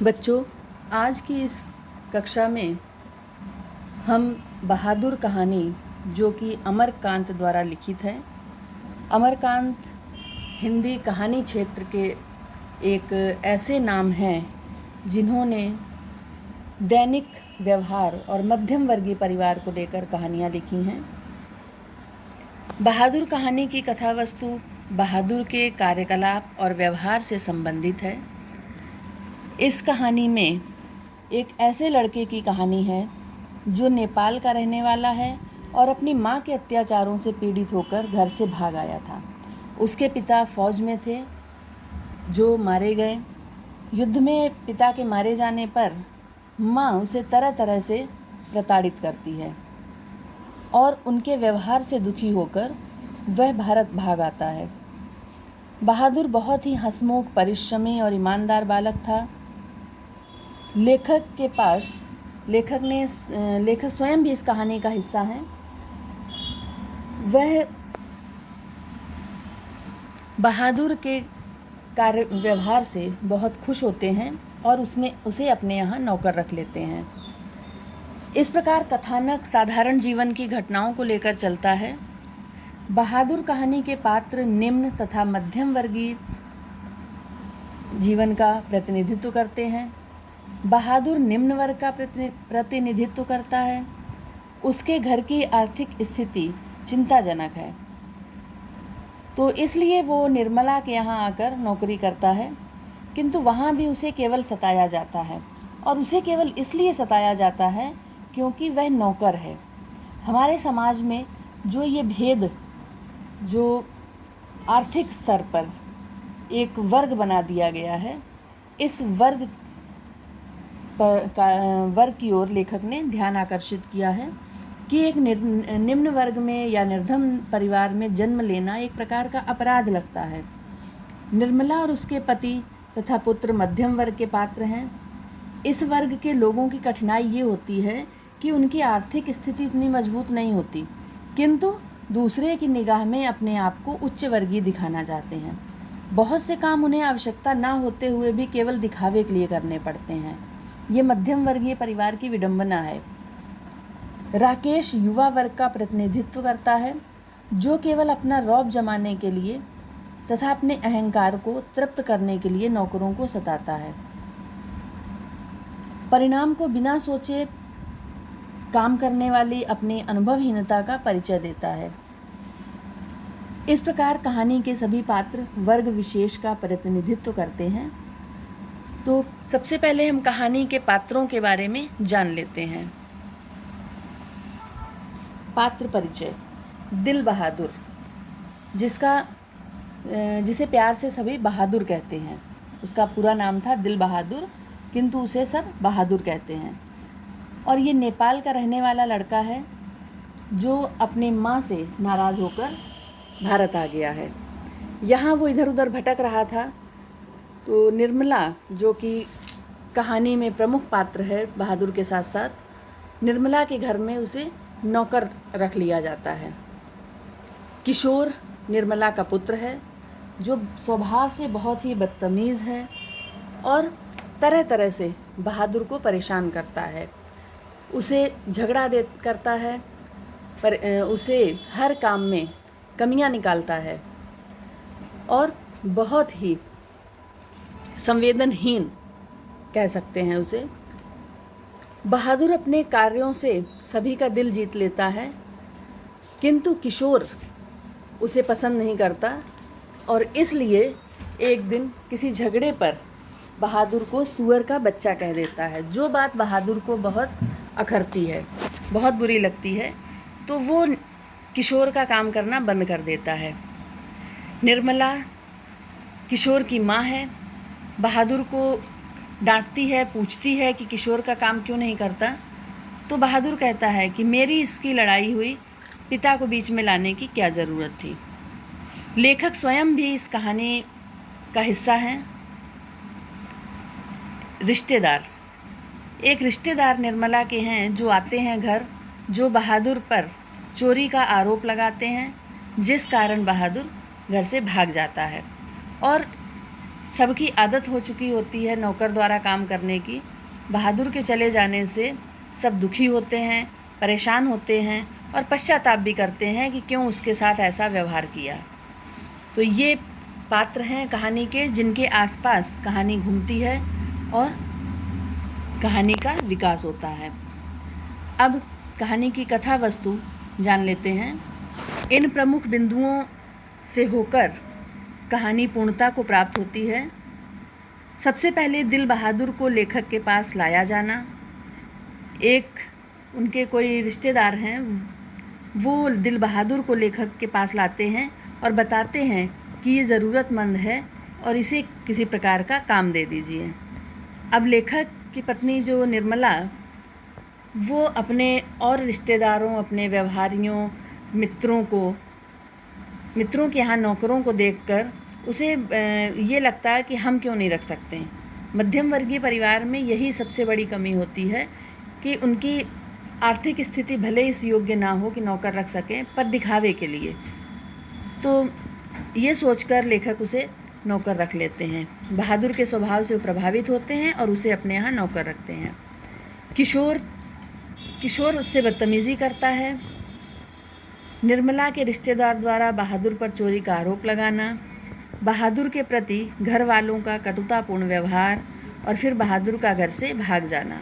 बच्चों, आज की इस कक्षा में हम बहादुर कहानी जो कि अमरकांत द्वारा लिखित है। अमरकांत हिंदी कहानी क्षेत्र के एक ऐसे नाम हैं जिन्होंने दैनिक व्यवहार और मध्यम वर्गीय परिवार को लेकर कहानियाँ लिखी हैं। बहादुर कहानी की कथा वस्तु बहादुर के कार्यकलाप और व्यवहार से संबंधित है। इस कहानी में एक ऐसे लड़के की कहानी है जो नेपाल का रहने वाला है और अपनी माँ के अत्याचारों से पीड़ित होकर घर से भाग आया था। उसके पिता फौज में थे जो मारे गए। युद्ध में पिता के मारे जाने पर माँ उसे तरह तरह से प्रताड़ित करती है और उनके व्यवहार से दुखी होकर वह भारत भाग आता है। बहादुर बहुत ही हंसमुख, परिश्रमी और ईमानदार बालक था। लेखक स्वयं भी इस कहानी का हिस्सा हैं। वह बहादुर के कार्य व्यवहार से बहुत खुश होते हैं और उसे अपने यहाँ नौकर रख लेते हैं। इस प्रकार कथानक साधारण जीवन की घटनाओं को लेकर चलता है। बहादुर कहानी के पात्र निम्न तथा मध्यम वर्गीय जीवन का प्रतिनिधित्व करते हैं। बहादुर निम्न वर्ग का प्रतिनिधित्व करता है। उसके घर की आर्थिक स्थिति चिंताजनक है, तो इसलिए वो निर्मला के यहाँ आकर नौकरी करता है, किंतु वहाँ भी उसे केवल सताया जाता है और उसे केवल इसलिए सताया जाता है क्योंकि वह नौकर है। हमारे समाज में जो ये भेद, जो आर्थिक स्तर पर एक वर्ग बना दिया गया है, इस वर्ग की ओर लेखक ने ध्यान आकर्षित किया है कि एक निम्न वर्ग में या निर्धन परिवार में जन्म लेना एक प्रकार का अपराध लगता है। निर्मला और उसके पति तथा पुत्र मध्यम वर्ग के पात्र हैं। इस वर्ग के लोगों की कठिनाई ये होती है कि उनकी आर्थिक स्थिति इतनी मजबूत नहीं होती, किंतु दूसरे की निगाह में अपने आप को उच्च वर्गीय दिखाना चाहते हैं। बहुत से काम उन्हें आवश्यकता ना होते हुए भी केवल दिखावे के लिए करने पड़ते हैं। ये मध्यम वर्गीय परिवार की विडंबना है। राकेश युवा वर्ग का प्रतिनिधित्व करता है जो केवल अपना रौब जमाने के लिए तथा अपने अहंकार को तृप्त करने के लिए नौकरों को सताता है। परिणाम को बिना सोचे काम करने वाली अपनी अनुभवहीनता का परिचय देता है। इस प्रकार कहानी के सभी पात्र वर्ग विशेष का प्रतिनिधित्व करते हैं। तो सबसे पहले हम कहानी के पात्रों के बारे में जान लेते हैं। पात्र परिचय। दिल बहादुर, जिसे प्यार से सभी बहादुर कहते हैं। उसका पूरा नाम था दिल बहादुर, किंतु उसे सब बहादुर कहते हैं। और ये नेपाल का रहने वाला लड़का है जो अपने माँ से नाराज़ होकर भारत आ गया है। यहाँ वो इधर उधर भटक रहा था, तो निर्मला जो कि कहानी में प्रमुख पात्र है बहादुर के साथ साथ, निर्मला के घर में उसे नौकर रख लिया जाता है। किशोर निर्मला का पुत्र है जो स्वभाव से बहुत ही बदतमीज़ है और तरह तरह से बहादुर को परेशान करता है। उसे झगड़ा करता है, पर उसे हर काम में कमियां निकालता है और बहुत ही संवेदनहीन कह सकते हैं उसे। बहादुर अपने कार्यों से सभी का दिल जीत लेता है, किंतु किशोर उसे पसंद नहीं करता और इसलिए एक दिन किसी झगड़े पर बहादुर को सुअर का बच्चा कह देता है, जो बात बहादुर को बहुत अखरती है, बहुत बुरी लगती है। तो वो किशोर का काम करना बंद कर देता है। निर्मला किशोर की माँ है, बहादुर को डांटती है, पूछती है कि किशोर का काम क्यों नहीं करता। तो बहादुर कहता है कि मेरी इसकी लड़ाई हुई, पिता को बीच में लाने की क्या ज़रूरत थी। लेखक स्वयं भी इस कहानी का हिस्सा हैं। रिश्तेदार। एक रिश्तेदार निर्मला के हैं जो आते हैं घर, जो बहादुर पर चोरी का आरोप लगाते हैं, जिस कारण बहादुर घर से भाग जाता है और सबकी आदत हो चुकी होती है नौकर द्वारा काम करने की। बहादुर के चले जाने से सब दुखी होते हैं, परेशान होते हैं और पश्चाताप भी करते हैं कि क्यों उसके साथ ऐसा व्यवहार किया। तो ये पात्र हैं कहानी के, जिनके आसपास कहानी घूमती है और कहानी का विकास होता है। अब कहानी की कथा वस्तु जान लेते हैं। इन प्रमुख बिंदुओं से होकर कहानी पूर्णता को प्राप्त होती है। सबसे पहले दिल बहादुर को लेखक के पास लाया जाना। एक उनके कोई रिश्तेदार हैं, वो दिल बहादुर को लेखक के पास लाते हैं और बताते हैं कि ये ज़रूरतमंद है और इसे किसी प्रकार का काम दे दीजिए। अब लेखक की पत्नी जो निर्मला, वो अपने और रिश्तेदारों, अपने व्यवहारियों, मित्रों के यहाँ नौकरों को देखकर उसे ये लगता है कि हम क्यों नहीं रख सकते हैं। मध्यम वर्गीय परिवार में यही सबसे बड़ी कमी होती है कि उनकी आर्थिक स्थिति भले इस योग्य ना हो कि नौकर रख सकें, पर दिखावे के लिए। तो ये सोचकर लेखक उसे नौकर रख लेते हैं। बहादुर के स्वभाव से वो प्रभावित होते हैं और उसे अपने यहाँ नौकर रखते हैं। किशोर उससे बदतमीज़ी करता है। निर्मला के रिश्तेदार द्वारा बहादुर पर चोरी का आरोप लगाना, बहादुर के प्रति घर वालों का कटुतापूर्ण व्यवहार और फिर बहादुर का घर से भाग जाना,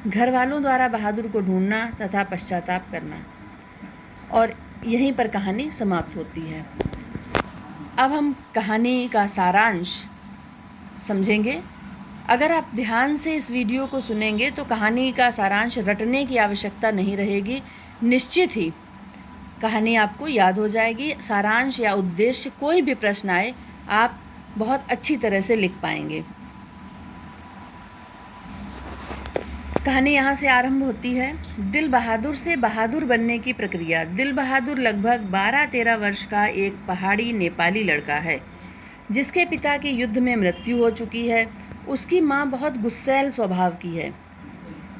घर वालों द्वारा बहादुर को ढूंढना तथा पश्चाताप करना, और यहीं पर कहानी समाप्त होती है। अब हम कहानी का सारांश समझेंगे। अगर आप ध्यान से इस वीडियो को सुनेंगे तो कहानी का सारांश रटने की आवश्यकता नहीं रहेगी। निश्चित ही कहानी आपको याद हो जाएगी। सारांश या उद्देश्य, कोई भी प्रश्न आए, आप बहुत अच्छी तरह से लिख पाएंगे। कहानी यहाँ से आरंभ होती है। दिल बहादुर से बहादुर बनने की प्रक्रिया। दिल बहादुर लगभग 12-13 वर्ष का एक पहाड़ी नेपाली लड़का है जिसके पिता की युद्ध में मृत्यु हो चुकी है। उसकी माँ बहुत गुस्सैल स्वभाव की है।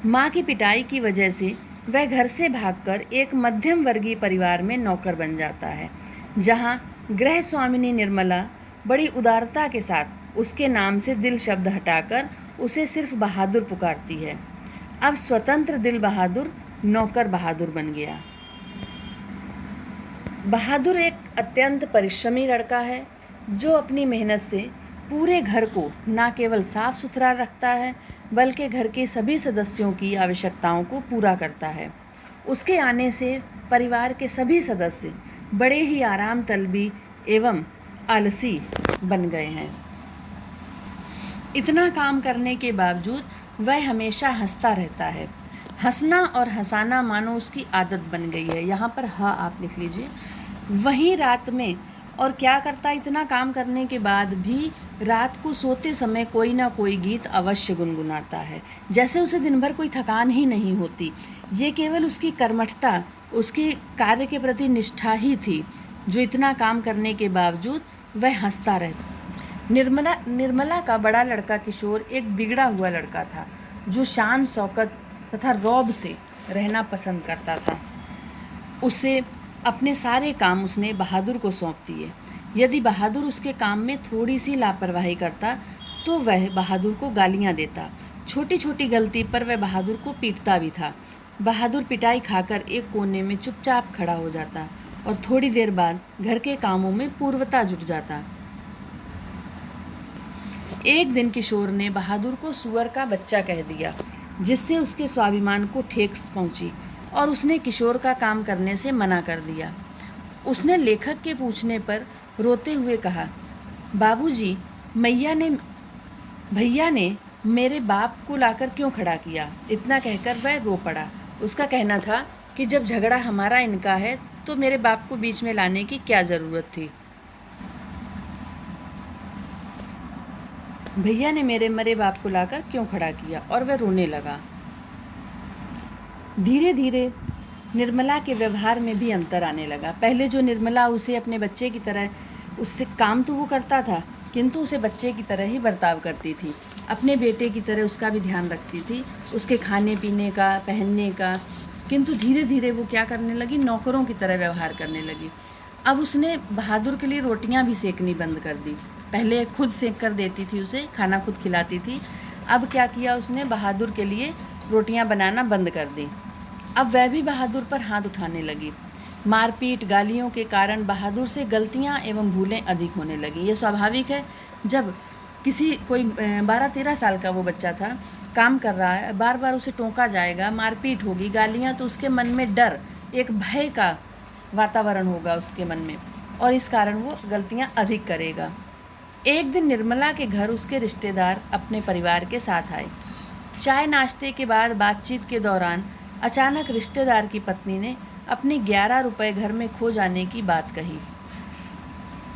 माँ की पिटाई की वजह से वह घर से भागकर एक मध्यम वर्गीय परिवार में नौकर बन जाता है, जहाँ गृह स्वामिनी निर्मला बड़ी उदारता के साथ उसके नाम से दिल शब्द हटाकर उसे सिर्फ बहादुर पुकारती है। अब स्वतंत्र दिल बहादुर नौकर बहादुर बन गया। बहादुर एक अत्यंत परिश्रमी लड़का है जो अपनी मेहनत से पूरे घर को न केवल साफ सुथरा रखता है बल्कि घर के सभी सदस्यों की आवश्यकताओं को पूरा करता है। उसके आने से परिवार के सभी सदस्य बड़े ही आराम तलबी एवं आलसी बन गए हैं। इतना काम करने के बावजूद वह हमेशा हंसता रहता है। हंसना और हंसाना मानो उसकी आदत बन गई है। यहाँ पर हाँ आप लिख लीजिए। वहीं रात में और क्या करता, इतना काम करने के बाद भी रात को सोते समय कोई ना कोई गीत अवश्य गुनगुनाता है, जैसे उसे दिन भर कोई थकान ही नहीं होती। ये केवल उसकी कर्मठता, उसके कार्य के प्रति निष्ठा ही थी जो इतना काम करने के बावजूद वह हंसता रहता। निर्मला का बड़ा लड़का किशोर एक बिगड़ा हुआ लड़का था जो शान शौकत तथा रौब से रहना पसंद करता था। उसे अपने सारे काम उसने बहादुर को सौंप दिए। यदि बहादुर उसके काम में थोड़ी सी लापरवाही करता तो वह बहादुर को गालियां देता। छोटी छोटी गलती पर वह बहादुर को पीटता भी था। बहादुर पिटाई खाकर एक कोने में चुपचाप खड़ा हो जाता और थोड़ी देर बाद घर के कामों में पूर्वता जुट जाता। एक दिन किशोर ने बहादुर को सुअर का बच्चा कह दिया, जिससे उसके स्वाभिमान को ठेस पहुंची और उसने किशोर का काम करने से मना कर दिया। उसने लेखक के पूछने पर रोते हुए कहा, बाबूजी, भैया ने मेरे बाप को लाकर क्यों खड़ा किया? इतना कहकर वह रो पड़ा। उसका कहना था कि जब झगड़ा हमारा इनका है तो मेरे बाप को बीच में लाने की क्या ज़रूरत थी। भैया ने मेरे मरे बाप को लाकर क्यों खड़ा किया, और वह रोने लगा। धीरे धीरे निर्मला के व्यवहार में भी अंतर आने लगा। पहले जो निर्मला उसे अपने बच्चे की तरह, उससे काम तो वो करता था किंतु उसे बच्चे की तरह ही बर्ताव करती थी। अपने बेटे की तरह उसका भी ध्यान रखती थी, उसके खाने पीने का, पहनने का। किंतु धीरे धीरे वो क्या करने लगी, नौकरों की तरह व्यवहार करने लगी। अब उसने बहादुर के लिए रोटियां भी सेकनी बंद कर दी। पहले खुद सेक कर देती थी, उसे खाना खुद खिलाती थी। अब क्या किया उसने, बहादुर के लिए रोटियां बनाना बंद कर दी। अब वह भी बहादुर पर हाथ उठाने लगी। मारपीट गालियों के कारण बहादुर से गलतियां एवं भूलें अधिक होने लगी। ये स्वाभाविक है, जब कोई 12-13 साल का वो बच्चा था, काम कर रहा है, बार बार उसे टोका जाएगा, मारपीट होगी, गालियां, तो उसके मन में डर, एक भय का वातावरण होगा उसके मन में, और इस कारण वो गलतियां अधिक करेगा। एक दिन निर्मला के घर उसके रिश्तेदार अपने परिवार के साथ आए। चाय नाश्ते के बाद बातचीत के दौरान अचानक रिश्तेदार की पत्नी ने अपने 11 रुपए घर में खो जाने की बात कही।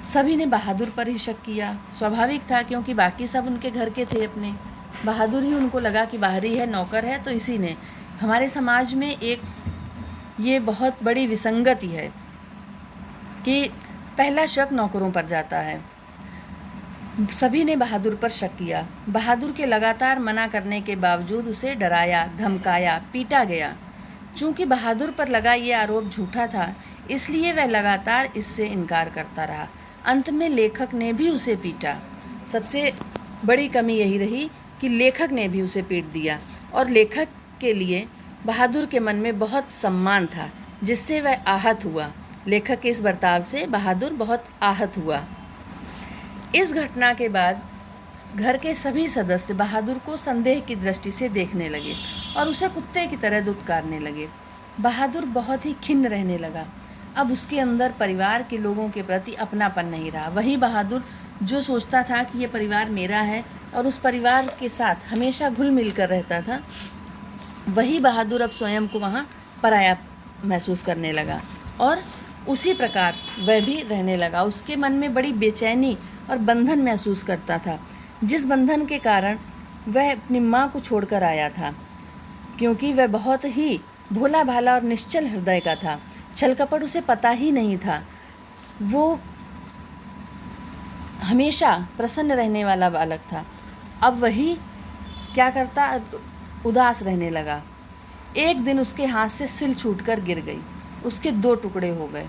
सभी ने बहादुर पर ही शक किया। स्वाभाविक था, क्योंकि बाकी सब उनके घर के थे अपने। बहादुर ही उनको लगा कि बाहरी है, नौकर है, तो इसी ने। हमारे समाज में एक ये बहुत बड़ी विसंगति है कि पहला शक नौकरों पर जाता है। सभी ने बहादुर पर शक किया। बहादुर के लगातार मना करने के बावजूद उसे डराया, धमकाया, पीटा गया। चूँकि बहादुर पर लगा ये आरोप झूठा था, इसलिए वह लगातार इससे इनकार करता रहा। अंत में लेखक ने भी उसे पीटा। सबसे बड़ी कमी यही रही कि लेखक ने भी उसे पीट दिया, और लेखक के लिए बहादुर के मन में बहुत सम्मान था, जिससे वह आहत हुआ। लेखक के इस बर्ताव से बहादुर बहुत आहत हुआ। इस घटना के बाद घर के सभी सदस्य बहादुर को संदेह की दृष्टि से देखने लगे और उसे कुत्ते की तरह दुत्कारने लगे। बहादुर बहुत ही खिन्न रहने लगा। अब उसके अंदर परिवार के लोगों के प्रति अपनापन नहीं रहा। वही बहादुर जो सोचता था कि ये परिवार मेरा है और उस परिवार के साथ हमेशा घुल मिल कर रहता था, वही बहादुर अब स्वयं को वहाँ पराया महसूस करने लगा, और उसी प्रकार वह भी रहने लगा। उसके मन में बड़ी बेचैनी और बंधन महसूस करता था, जिस बंधन के कारण वह अपनी माँ को छोड़कर आया था, क्योंकि वह बहुत ही भोला भाला और निश्चल हृदय का था। छल कपट उसे पता ही नहीं था। वो हमेशा प्रसन्न रहने वाला बालक था। अब वही क्या करता, उदास रहने लगा। एक दिन उसके हाथ से सिल छूटकर गिर गई। उसके 2 टुकड़े हो गए।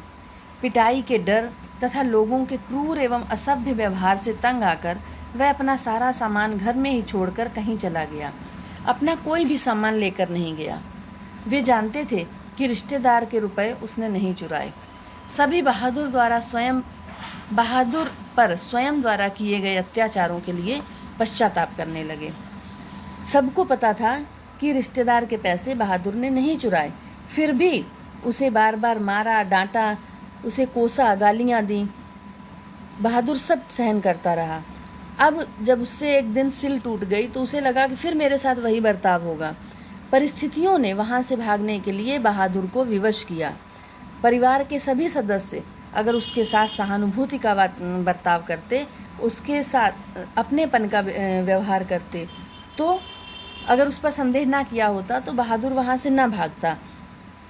पिटाई के डर तथा लोगों के क्रूर एवं असभ्य व्यवहार से तंग आकर वह अपना सारा सामान घर में ही छोड़कर कहीं चला गया। अपना कोई भी सामान लेकर नहीं गया। वे जानते थे कि रिश्तेदार के रुपए उसने नहीं चुराए। सभी बहादुर पर स्वयं द्वारा किए गए अत्याचारों के लिए पश्चाताप करने लगे। सबको पता था कि रिश्तेदार के पैसे बहादुर ने नहीं चुराए, फिर भी उसे बार बार मारा, डांटा, उसे कोसा, गालियाँ दी। बहादुर सब सहन करता रहा। अब जब उससे एक दिन सिल टूट गई तो उसे लगा कि फिर मेरे साथ वही बर्ताव होगा। परिस्थितियों ने वहाँ से भागने के लिए बहादुर को विवश किया। परिवार के सभी सदस्य अगर उसके साथ सहानुभूति का बर्ताव करते, उसके साथ अपनेपन का व्यवहार करते, तो अगर उस पर संदेह ना किया होता तो बहादुर वहाँ से ना भागता।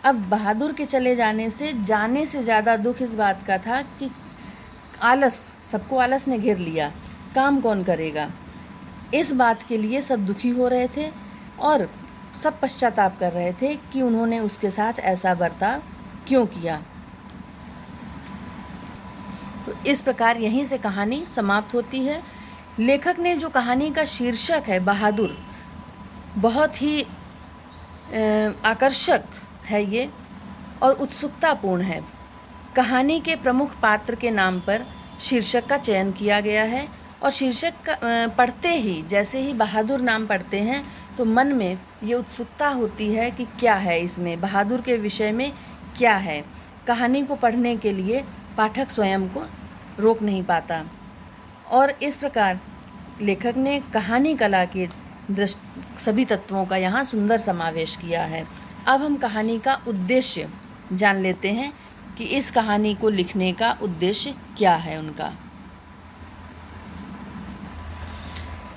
अब बहादुर के चले जाने से ज़्यादा दुख इस बात का था कि सबको आलस ने घेर लिया। काम कौन करेगा? इस बात के लिए सब दुखी हो रहे थे और सब पश्चाताप कर रहे थे कि उन्होंने उसके साथ ऐसा बर्ताव क्यों किया। तो इस प्रकार यहीं से कहानी समाप्त होती है। लेखक ने जो कहानी का शीर्षक है बहादुर, बहुत ही आकर्षक है ये और उत्सुकतापूर्ण है। कहानी के प्रमुख पात्र के नाम पर शीर्षक का चयन किया गया है, और शीर्षक का पढ़ते ही, जैसे ही बहादुर नाम पढ़ते हैं तो मन में ये उत्सुकता होती है कि क्या है इसमें, बहादुर के विषय में क्या है। कहानी को पढ़ने के लिए पाठक स्वयं को रोक नहीं पाता, और इस प्रकार लेखक ने कहानी कला के सभी तत्वों का यहाँ सुंदर समावेश किया है। अब हम कहानी का उद्देश्य जान लेते हैं कि इस कहानी को लिखने का उद्देश्य क्या है उनका।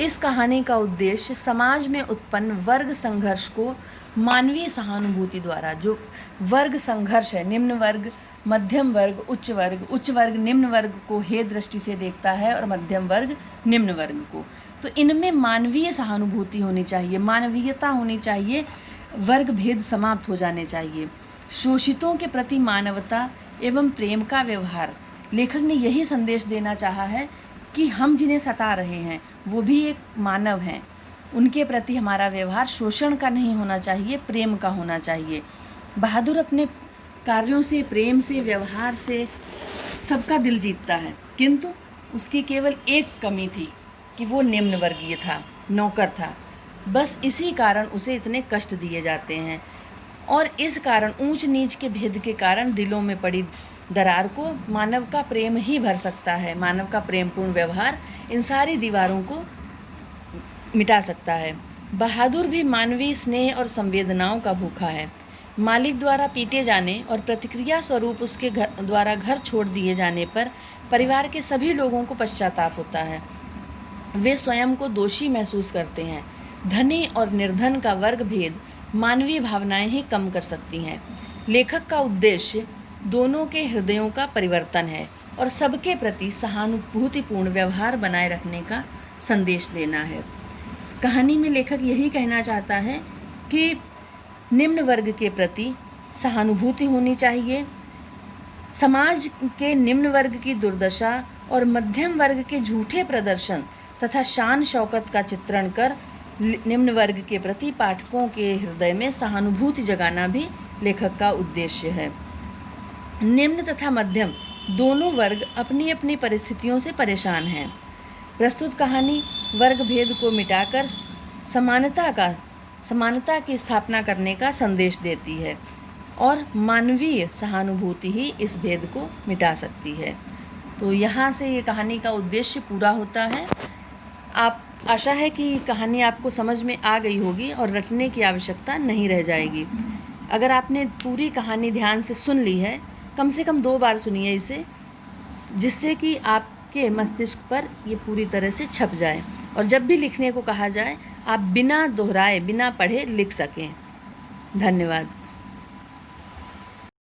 इस कहानी का उद्देश्य समाज में उत्पन्न वर्ग संघर्ष को मानवीय सहानुभूति द्वारा, जो वर्ग संघर्ष है, निम्न वर्ग, मध्यम वर्ग, उच्च वर्ग निम्न वर्ग को हे दृष्टि से देखता है और मध्यम वर्ग निम्न वर्ग को, तो इनमें मानवीय सहानुभूति होनी चाहिए, मानवीयता होनी चाहिए, वर्ग भेद समाप्त हो जाने चाहिए, शोषितों के प्रति मानवता एवं प्रेम का व्यवहार। लेखक ने यही संदेश देना चाहा है कि हम जिन्हें सता रहे हैं वो भी एक मानव हैं, उनके प्रति हमारा व्यवहार शोषण का नहीं होना चाहिए, प्रेम का होना चाहिए। बहादुर अपने कार्यों से, प्रेम से, व्यवहार से सबका दिल जीतता है, किंतु उसकी केवल एक कमी थी कि वो निम्न वर्गीय था, नौकर था। बस इसी कारण उसे इतने कष्ट दिए जाते हैं, और इस कारण ऊंच नीच के भेद के कारण दिलों में पड़ी दरार को मानव का प्रेम ही भर सकता है। मानव का प्रेमपूर्ण व्यवहार इन सारी दीवारों को मिटा सकता है। बहादुर भी मानवीय स्नेह और संवेदनाओं का भूखा है। मालिक द्वारा पीटे जाने और प्रतिक्रिया स्वरूप उसके द्वारा घर छोड़ दिए जाने पर परिवार के सभी लोगों को पश्चाताप होता है। वे स्वयं को दोषी महसूस करते हैं। धनी और निर्धन का वर्ग भेद मानवीय भावनाएं ही कम कर सकती हैं। लेखक का उद्देश्य दोनों के हृदयों का परिवर्तन है और सबके प्रति सहानुभूतिपूर्ण व्यवहार बनाए रखने का संदेश देना है। कहानी में लेखक यही कहना चाहता है कि निम्न वर्ग के प्रति सहानुभूति होनी चाहिए। समाज के निम्न वर्ग की दुर्दशा और मध्यम वर्ग के झूठे प्रदर्शन तथा शान शौकत का चित्रण कर निम्न वर्ग के प्रति पाठकों के हृदय में सहानुभूति जगाना भी लेखक का उद्देश्य है। निम्न तथा मध्यम दोनों वर्ग अपनी अपनी परिस्थितियों से परेशान हैं। प्रस्तुत कहानी वर्ग भेद को मिटाकर समानता की स्थापना करने का संदेश देती है, और मानवीय सहानुभूति ही इस भेद को मिटा सकती है। तो यहाँ से ये कहानी का उद्देश्य पूरा होता है। आशा है कि कहानी आपको समझ में आ गई होगी और रटने की आवश्यकता नहीं रह जाएगी। अगर आपने पूरी कहानी ध्यान से सुन ली है, कम से कम 2 बार सुनिए इसे, जिससे कि आपके मस्तिष्क पर ये पूरी तरह से छप जाए, और जब भी लिखने को कहा जाए आप बिना दोहराए, बिना पढ़े लिख सकें। धन्यवाद।